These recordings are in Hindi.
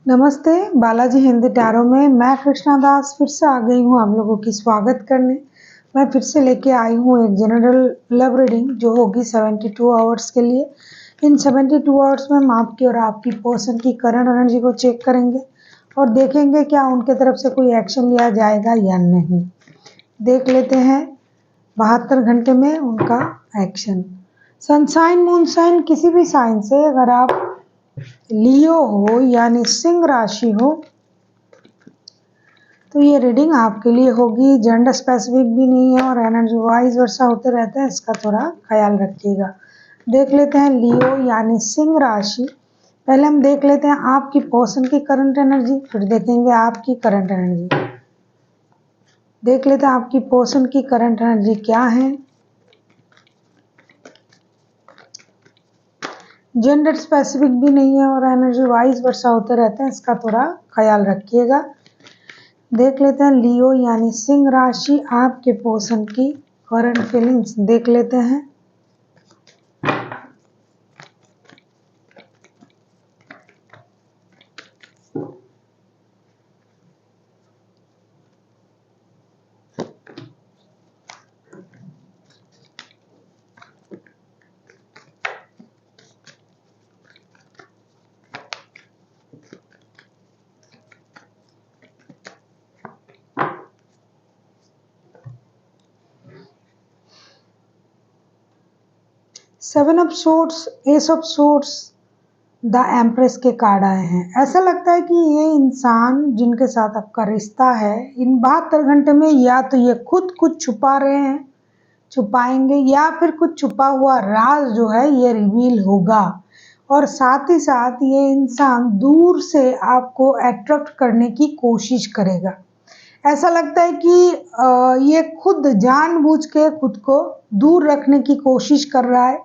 नमस्ते, बालाजी हिंदी टैरो में मैं कृष्णा दास फिर से आ गई हूँ आप लोगों की स्वागत करने। मैं फिर से लेके आई हूँ एक जनरल लव रीडिंग जो होगी 72 आवर्स के लिए। इन 72 आवर्स में हम आपकी और आपकी पर्सन की करंट एनर्जी को चेक करेंगे और देखेंगे क्या उनके तरफ से कोई एक्शन लिया जाएगा या नहीं। देख लेते हैं 72 घंटे में उनका एक्शन। सनसाइन मूनसाइन किसी भी साइन से अगर आप लियो हो यानी सिंह राशि हो तो ये रीडिंग आपके लिए होगी। जेंडर स्पेसिफिक भी नहीं है और एनर्जी वाइज वर्षा होते रहते हैं, इसका थोड़ा ख्याल रखिएगा। देख लेते हैं लियो यानी सिंह राशि। पहले हम देख लेते हैं आपकी पर्सन की करंट एनर्जी, फिर देखेंगे आपकी करंट एनर्जी। देख लेते हैं आपकी पर्सन की करंट एनर्जी क्या है। जेंडर स्पेसिफिक भी नहीं है और एनर्जी वाइज वर्षा होते रहते हैं, इसका थोड़ा ख्याल रखिएगा। देख लेते हैं लियो यानी सिंह राशि आपके पर्सन की करंट फीलिंग्स देख लेते हैं। Seven of swords, S of swords, the empress के कार्ड आए हैं। ऐसा लगता है कि ये इंसान जिनके साथ आपका रिश्ता है इन 72 घंटे में या तो ये खुद कुछ छुपा रहे हैं, छुपाएंगे, या फिर कुछ छुपा हुआ राज जो है ये रिवील होगा। और साथ ही साथ ये इंसान दूर से आपको अट्रैक्ट करने की कोशिश करेगा। ऐसा लगता है कि ये खुद जानबूझ के खुद को दूर रखने की कोशिश कर रहा है,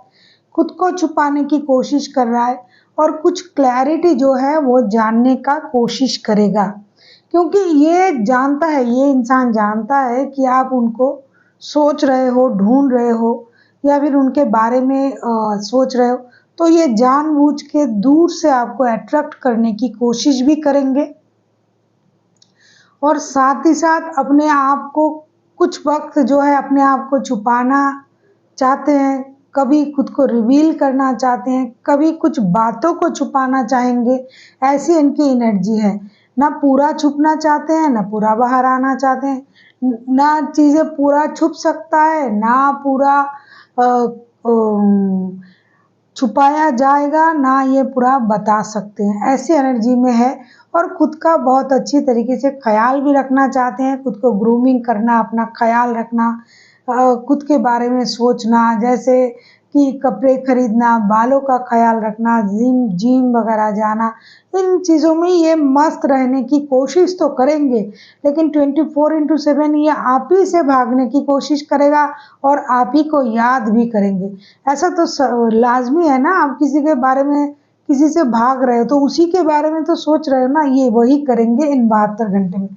खुद को छुपाने की कोशिश कर रहा है और कुछ क्लैरिटी जो है वो जानने का कोशिश करेगा। क्योंकि ये जानता है, ये इंसान जानता है कि आप उनको सोच रहे हो, ढूंढ रहे हो या फिर उनके बारे में सोच रहे हो, तो ये जानबूझ के दूर से आपको अट्रैक्ट करने की कोशिश भी करेंगे। और साथ ही साथ अपने आप को कुछ वक्त जो है अपने आप को छुपाना चाहते हैं, कभी खुद को रिवील करना चाहते हैं, कभी कुछ बातों को छुपाना चाहेंगे। ऐसी इनकी एनर्जी है। ना पूरा छुपना चाहते हैं, ना पूरा बाहर आना चाहते हैं। ना चीज़ें पूरा छुप सकता है, ना पूरा अ, छुपाया जाएगा, ना ये पूरा बता सकते हैं। ऐसी एनर्जी में है और खुद का बहुत अच्छी तरीके से ख्याल भी रखना चाहते हैं। खुद को ग्रूमिंग करना, अपना ख्याल रखना, खुद के बारे में सोचना, जैसे कि कपड़े खरीदना, बालों का ख्याल रखना, जिम वगैरह जाना, इन चीज़ों में ये मस्त रहने की कोशिश तो करेंगे, लेकिन 24/7 ये आप ही से भागने की कोशिश करेगा और आप ही को याद भी करेंगे। ऐसा तो लाजमी है ना, आप किसी के बारे में किसी से भाग रहे हो तो उसी के बारे में तो सोच रहे हो ना, ये वही करेंगे इन 72 घंटे में।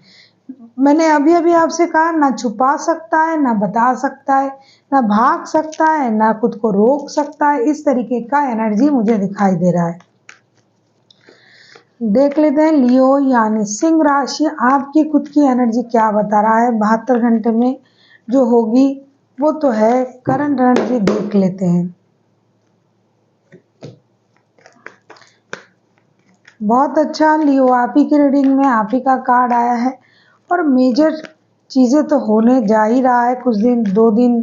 मैंने अभी-अभी आपसे कहा ना छुपा सकता है, ना बता सकता है, ना भाग सकता है, ना खुद को रोक सकता है। इस तरीके का एनर्जी मुझे दिखाई दे रहा है। देख लेते हैं लियो यानी सिंह राशि आपकी खुद की एनर्जी क्या बता रहा है 72 घंटे में जो होगी। वो तो है करंट एनर्जी, देख लेते हैं। बहुत अच्छा लियो, आप ही की रीडिंग में आप ही का कार्ड आया है और मेजर चीज़ें तो होने जा ही रहा है। कुछ दिन 2 दिन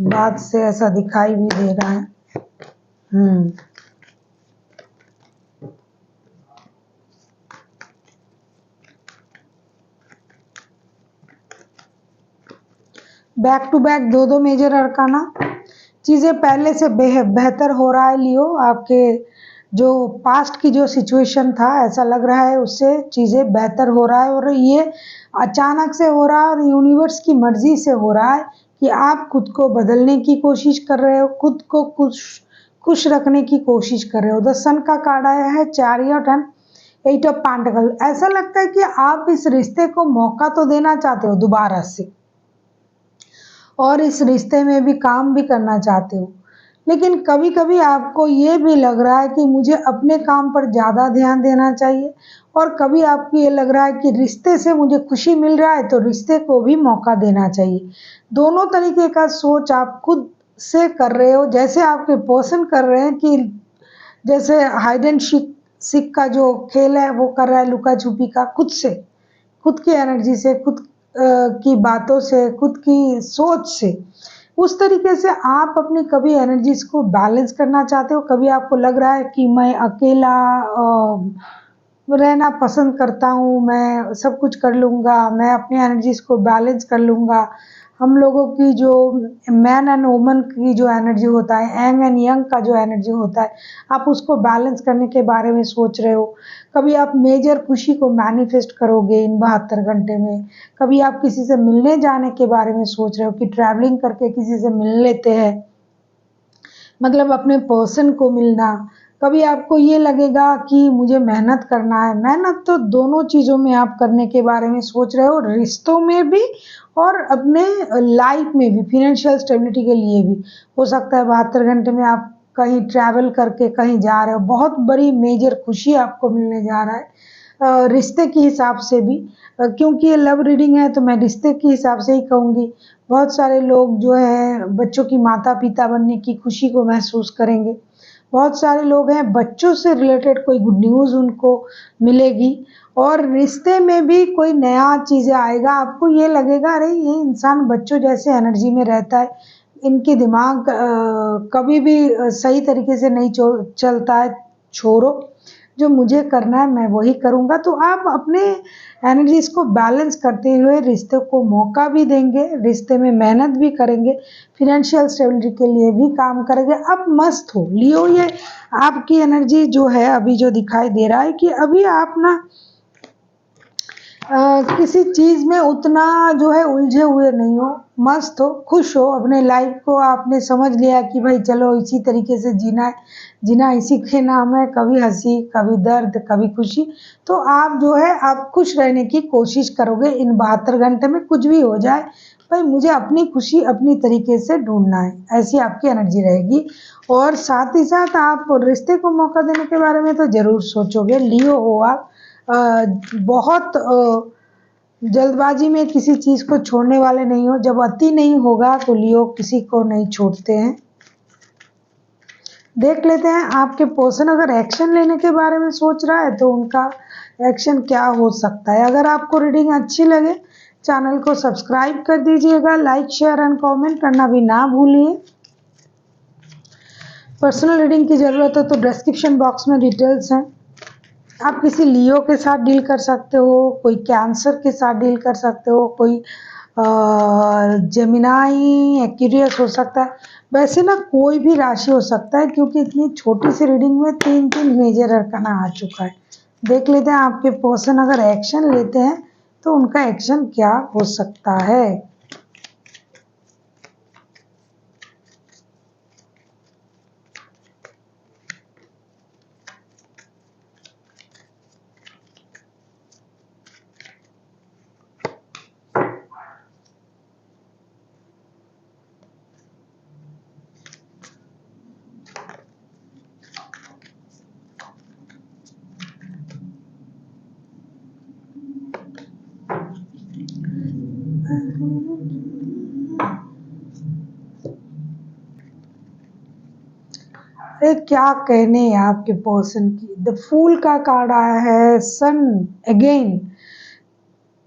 बाद से ऐसा दिखाई भी दे रहा है। Back to back 2 major arcana. चीज़ें पहले से बेहतर हो रहा है लियो। आपके जो पास्ट की जो सिचुएशन था ऐसा लग रहा है उससे चीज़ें बेहतर हो रहा है और ये अचानक से हो रहा है और यूनिवर्स की मर्जी से हो रहा है कि आप खुद को बदलने की कोशिश कर रहे हो, खुद को खुश रखने की कोशिश कर रहे हो। द सन का कार्ड आया है, चैरियट एंड 8 ऑफ पेंटिकल। ऐसा लगता है कि आप इस रिश्ते को मौका तो देना चाहते हो दोबारा से और इस रिश्ते में भी काम भी करना चाहते हो, लेकिन कभी-कभी आपको ये भी लग रहा है कि मुझे अपने काम पर ज़्यादा ध्यान देना चाहिए, और कभी आपको ये लग रहा है कि रिश्ते से मुझे खुशी मिल रहा है तो रिश्ते को भी मौका देना चाहिए। दोनों तरीके का सोच आप खुद से कर रहे हो, जैसे आपके पर्सन कर रहे हैं कि जैसे हाइड एंड सीक का जो खेल है वो कर रहा है, लुका-छुपी का, खुद से, खुद की एनर्जी से, खुद की बातों से, खुद की सोच से। उस तरीके से आप अपनी कभी एनर्जीज़ को बैलेंस करना चाहते हो, कभी आपको लग रहा है कि मैं अकेला रहना पसंद करता हूँ, मैं सब कुछ कर लूँगा, मैं अपनी एनर्जीज़ को बैलेंस कर लूँगा। हम लोगों की जो मैन एंड वुमन की जो एनर्जी होता है, यंग एंड यंग का जो एनर्जी होता है, आप उसको बैलेंस करने के बारे में सोच रहे हो। कभी आप मेजर खुशी को मैनिफेस्ट करोगे इन 72 घंटे में। कभी आप किसी से मिलने जाने के बारे में सोच रहे हो कि ट्रैवलिंग करके किसी से मिल लेते हैं, मतलब अपने पर्सन को मिलना। कभी आपको ये लगेगा कि मुझे मेहनत करना है, मेहनत तो दोनों चीज़ों में आप करने के बारे में सोच रहे हो, रिश्तों में भी और अपने लाइफ में भी, फाइनेंशियल स्टेबिलिटी के लिए भी। हो सकता है 72 घंटे में आप कहीं ट्रैवल करके कहीं जा रहे हो, बहुत बड़ी मेजर खुशी आपको मिलने जा रहा है। रिश्ते के हिसाब से भी, क्योंकि ये लव रीडिंग है तो मैं रिश्ते के हिसाब से ही कहूँगी। बहुत सारे लोग जो है बच्चों की माता-पिता बनने की खुशी को महसूस करेंगे। बहुत सारे लोग हैं बच्चों से रिलेटेड कोई गुड न्यूज़ उनको मिलेगी, और रिश्ते में भी कोई नया चीज़ें आएगा। आपको ये लगेगा अरे ये इंसान बच्चों जैसे एनर्जी में रहता है, इनके दिमाग कभी भी सही तरीके से नहीं चलता है, छोड़ो, जो मुझे करना है मैं वही करूँगा। तो आप अपने एनर्जीज़ को बैलेंस करते हुए रिश्ते को मौका भी देंगे, रिश्ते में मेहनत भी करेंगे, फाइनेंशियल स्टेबिलिटी के लिए भी काम करेंगे। आप मस्त हो लियो, ये आपकी एनर्जी जो है अभी जो दिखाई दे रहा है कि अभी आप ना किसी चीज़ में उतना जो है उलझे हुए नहीं हो, मस्त हो, खुश हो, अपने लाइफ को आपने समझ लिया कि भाई चलो इसी तरीके से जीना है, जीना इसी के नाम है, कभी हँसी, कभी दर्द, कभी खुशी। तो आप जो है आप खुश रहने की कोशिश करोगे इन 72 घंटे में, कुछ भी हो जाए, भाई मुझे अपनी खुशी अपनी तरीके से ढूँढना है, ऐसी आपकी एनर्जी रहेगी। और साथ ही साथ आप रिश्ते को मौका देने के बारे में तो ज़रूर सोचोगे, लियो हो आप। बहुत जल्दबाजी में किसी चीज़ को छोड़ने वाले नहीं हो, जब अति नहीं होगा तो लियो किसी को नहीं छोड़ते हैं। देख लेते हैं आपके पर्सन अगर एक्शन लेने के बारे में सोच रहा है तो उनका एक्शन क्या हो सकता है। अगर आपको रीडिंग अच्छी लगे चैनल को सब्सक्राइब कर दीजिएगा, लाइक शेयर एंड कमेंट करना भी ना भूलिए। पर्सनल रीडिंग की ज़रूरत है तो डिस्क्रिप्शन बॉक्स में डिटेल्स हैं। आप किसी लियो के साथ डील कर सकते हो, कोई कैंसर के साथ डील कर सकते हो, कोई जेमिनाई, एक्वेरियस हो सकता है। वैसे ना कोई भी राशि हो सकता है, क्योंकि इतनी छोटी सी रीडिंग में 3 मेजर अरकाना आ चुका है। देख लेते हैं आपके पर्सन अगर एक्शन लेते हैं तो उनका एक्शन क्या हो सकता है। अरे क्या कहने हैं आपके पर्सन की। द फूल का कार्ड आया है, सन अगेन,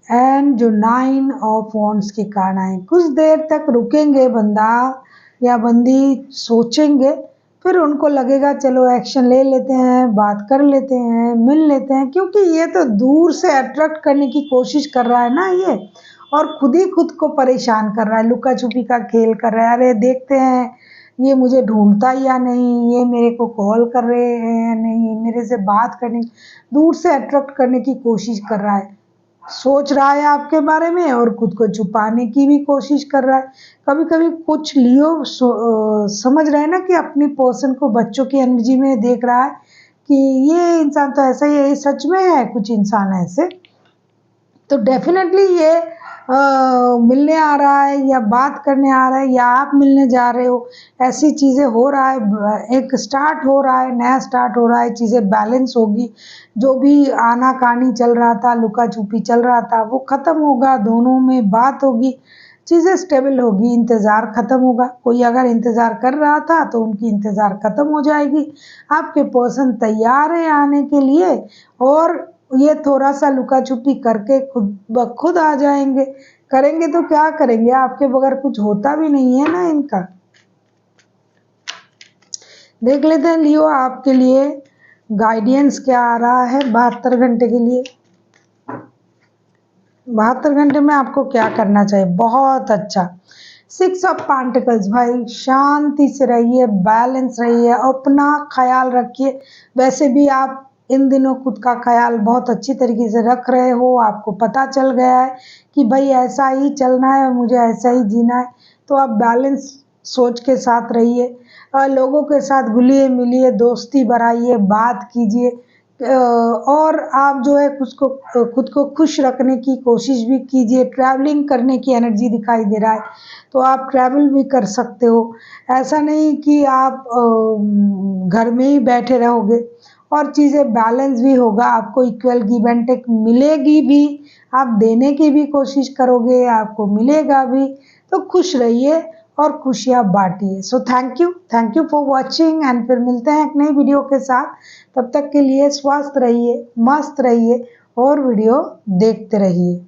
एंड जो 9 ऑफ वॉन्ड्स के कार्ड आए। कुछ देर तक रुकेंगे बंदा या बंदी, सोचेंगे, फिर उनको लगेगा चलो एक्शन ले लेते हैं, बात कर लेते हैं, मिल लेते हैं, क्योंकि ये तो दूर से अट्रैक्ट करने की कोशिश कर रहा है ना ये, और खुद ही खुद को परेशान कर रहा है, लुका छुपी का खेल कर रहा है। अरे देखते हैं ये मुझे ढूंढता या नहीं, ये मेरे को कॉल कर रहे हैं या नहीं, मेरे से बात करने, दूर से अट्रैक्ट करने की कोशिश कर रहा है, सोच रहा है आपके बारे में और खुद को छुपाने की भी कोशिश कर रहा है। कभी-कभी कुछ लियो समझ रहे हैं ना कि अपनी पर्सन को बच्चों की एनर्जी में देख रहा है कि ये इंसान तो ऐसा ही है, ये सच में है कुछ इंसान ऐसे। तो डेफ़िनेटली ये मिलने आ रहा है या बात करने आ रहा है या आप मिलने जा रहे हो, ऐसी चीज़ें हो रहा है, एक स्टार्ट हो रहा है, नया स्टार्ट हो रहा है, चीज़ें बैलेंस होगी। जो भी आना-कानी चल रहा था, लुका-छुपी चल रहा था, वो ख़त्म होगा, दोनों में बात होगी, चीज़ें स्टेबल होगी, इंतज़ार ख़त्म होगा। कोई अगर इंतज़ार कर रहा था तो उनकी इंतज़ार ख़त्म हो जाएगी। आपके पर्सन तैयार है आने के लिए और ये थोड़ा-सा लुका-छुपी करके खुद ब खुद आ जाएँगे। करेंगे तो क्या करेंगे? आपके बगैर कुछ होता भी नहीं है ना इनका। देख लेते हैं लियो आपके लिए गाइडेंस क्या आ रहा है 72 घंटे के लिए। 72 घंटे में आपको क्या करना चाहिए? बहुत अच्छा। 6 ऑफ पेंटिकल्स भाई, शांति से रहिए, बैलेंस रहिए, अपना ख़्याल रखिए। वैसे भी आप इन दिनों खुद का ख़्याल बहुत अच्छी तरीके से रख रहे हो, आपको पता चल गया है कि भई ऐसा ही चलना है और मुझे ऐसा ही जीना है। तो आप बैलेंस सोच के साथ रहिए। लोगों के साथ घुलिए-मिलिए, दोस्ती बढ़ाइए, बात कीजिए। और आप जो है खुद को खुश रखने की कोशिश भी कीजिए। ट्रैवलिंग करने की एनर्जी दिखाई दे रहा है, तो आप ट्रैवल भी कर सकते हो। ऐसा नहीं कि आप घर में ही बैठे रहोगे और चीज़ें बैलेंस भी होगा, आपको इक्वल गिव एंड टेक मिलेगी भी, आप देने की भी कोशिश करोगे, आपको मिलेगा भी। तो खुश रहिए और खुशियाँ बाँटिए। So thank you for watching and फिर मिलते हैं एक नई वीडियो के साथ। तब तक के लिए स्वस्थ रहिए, मस्त रहिए और वीडियो देखते रहिए।